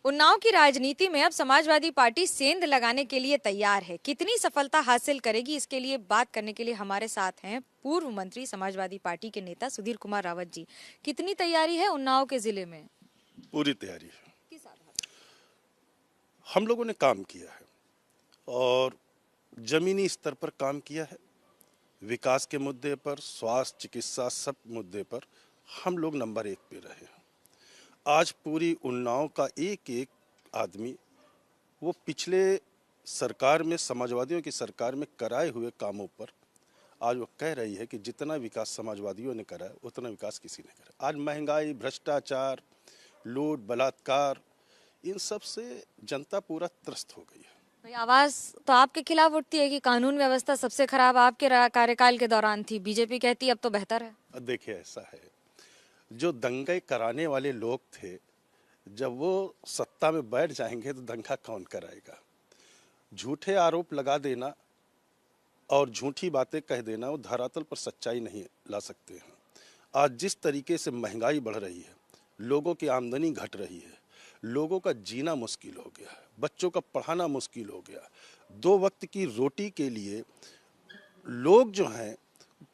उन्नाव की राजनीति में अब समाजवादी पार्टी सेंध लगाने के लिए तैयार है। कितनी सफलता हासिल करेगी, इसके लिए बात करने के लिए हमारे साथ हैं पूर्व मंत्री समाजवादी पार्टी के नेता सुधीर कुमार रावत जी। कितनी तैयारी है उन्नाव के जिले में? पूरी तैयारी है। किस आधार पर? हम लोगों ने काम किया है और जमीनी स्तर पर काम किया है। विकास के मुद्दे पर, स्वास्थ्य, चिकित्सा, सब मुद्दे पर हम लोग नंबर 1 पे रहे हैं। आज पूरी उन्नाव का एक एक आदमी वो पिछले सरकार में, समाजवादियों की सरकार में कराए हुए कामों पर आज वो कह रही है कि जितना विकास समाजवादियों ने करा उतना विकास किसी ने करा। आज महंगाई, भ्रष्टाचार, लूट, बलात्कार, इन सब से जनता पूरा त्रस्त हो गई है। आवाज तो आपके खिलाफ उठती है कि कानून व्यवस्था सबसे खराब आपके कार्यकाल के दौरान थी। बीजेपी कहती है अब तो बेहतर है। देखिए, ऐसा है, जो दंगे कराने वाले लोग थे, जब वो सत्ता में बैठ जाएंगे तो दंगा कौन कराएगा? झूठे आरोप लगा देना और झूठी बातें कह देना वो धरातल पर सच्चाई नहीं ला सकते हैं। आज जिस तरीके से महंगाई बढ़ रही है, लोगों की आमदनी घट रही है, लोगों का जीना मुश्किल हो गया है, बच्चों का पढ़ाना मुश्किल हो गया। 2 वक्त की रोटी के लिए लोग जो हैं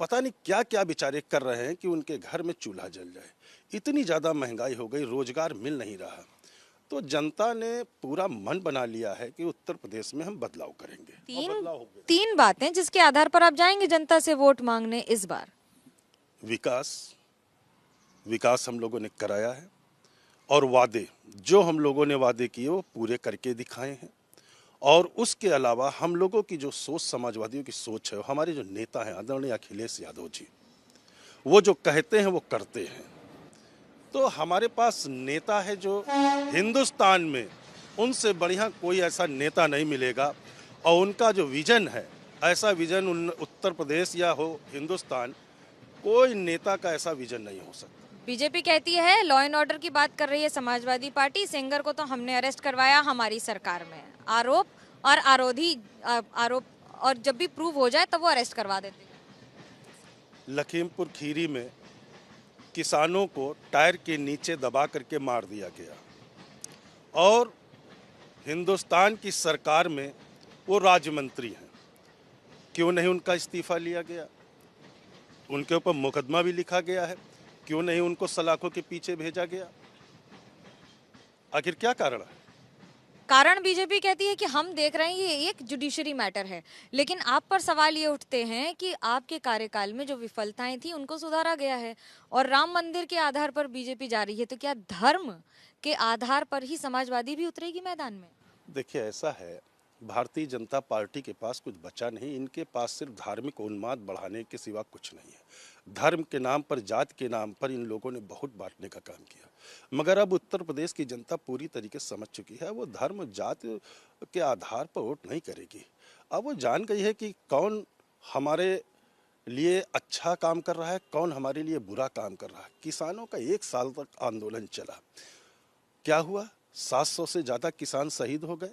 पता नहीं क्या क्या बेचारे कर रहे हैं कि उनके घर में चूल्हा जल जाए। इतनी ज़्यादा महंगाई हो गई, रोजगार मिल नहीं रहा। तो जनता ने पूरा मन बना लिया है कि उत्तर प्रदेश में हम बदलाव करेंगे। तीन बातें जिसके आधार पर आप जाएंगे जनता से वोट मांगने इस बार। विकास हम लोगों ने कराया है और वादे जो हम लोगों ने वादे किए वो पूरे करके दिखाए हैं। और उसके अलावा हम लोगों की जो सोच, समाजवादियों की सोच है, हमारे जो नेता हैं आदरणीय अखिलेश यादव जी, वो जो कहते हैं वो करते हैं। तो हमारे पास नेता है जो हिंदुस्तान में उनसे बढ़िया कोई ऐसा नेता नहीं मिलेगा। और उनका जो विजन है, ऐसा विजन उत्तर प्रदेश या हो हिंदुस्तान, कोई नेता का ऐसा विजन नहीं हो सकता। बीजेपी कहती है लॉ एंड ऑर्डर की बात कर रही है समाजवादी पार्टी। सेंगर को तो हमने अरेस्ट करवाया हमारी सरकार में। आरोप और आरोप और जब भी प्रूव हो जाए तब वो अरेस्ट करवा देते हैं। लखीमपुर खीरी में किसानों को टायर के नीचे दबा करके मार दिया गया और हिंदुस्तान की सरकार में वो राज्य मंत्री हैं। क्यों नहीं उनका इस्तीफा लिया गया? उनके ऊपर मुकदमा भी लिखा गया है, क्यों नहीं उनको सलाखों के पीछे भेजा गया? आखिर क्या कारण है? कारण बीजेपी कहती है कि हम देख रहे हैं ये एक जुडिशरी मैटर है, लेकिन आप पर सवाल ये उठते हैं कि आपके कार्यकाल में जो विफलताएं थी उनको सुधारा गया है और राम मंदिर के आधार पर बीजेपी जा रही है। तो क्या धर्म के आधार पर ही समाजवादी भी उतरेगी मैदान में? देखिए, ऐसा है, भारतीय जनता पार्टी के पास कुछ बचा नहीं। इनके पास सिर्फ धार्मिक उन्माद बढ़ाने के सिवा कुछ नहीं है। धर्म के नाम पर, जाति के नाम पर इन लोगों ने बहुत बांटने का काम किया। मगर अब उत्तर प्रदेश की जनता पूरी तरीके से समझ चुकी है, वो धर्म जाति के आधार पर वोट नहीं करेगी। अब वो जान गई है कि कौन हमारे लिए अच्छा काम कर रहा है, कौन हमारे लिए बुरा काम कर रहा है। किसानों का 1 साल तक आंदोलन चला, क्या हुआ? 700 से ज़्यादा किसान शहीद हो गए।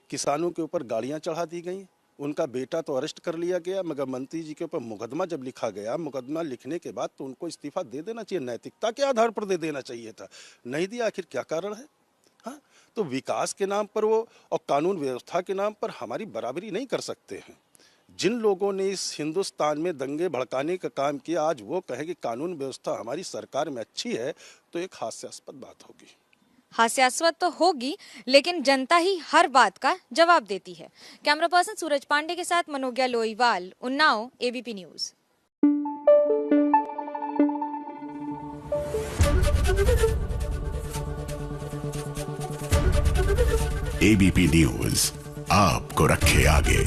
किसानों के ऊपर गाड़ियां चढ़ा दी गई। उनका बेटा तो अरेस्ट कर लिया गया, मगर मंत्री जी के ऊपर मुकदमा जब लिखा गया, मुकदमा लिखने के बाद तो उनको इस्तीफा दे देना चाहिए, नैतिकता के आधार पर दे देना चाहिए था, नहीं दिया। आखिर क्या कारण है? हाँ, तो विकास के नाम पर वो और कानून व्यवस्था के नाम पर हमारी बराबरी नहीं कर सकते हैं। जिन लोगों ने इस हिंदुस्तान में दंगे भड़काने का काम किया, आज वो कहे कि कानून व्यवस्था हमारी सरकार में अच्छी है, तो एक हास्यास्पद बात होगी। हास्यास्पद तो होगी, लेकिन जनता ही हर बात का जवाब देती है। कैमरा पर्सन सूरज पांडे के साथ Manogya Loiwal, Unnao, ABP news. ABP news आपको रखे आगे।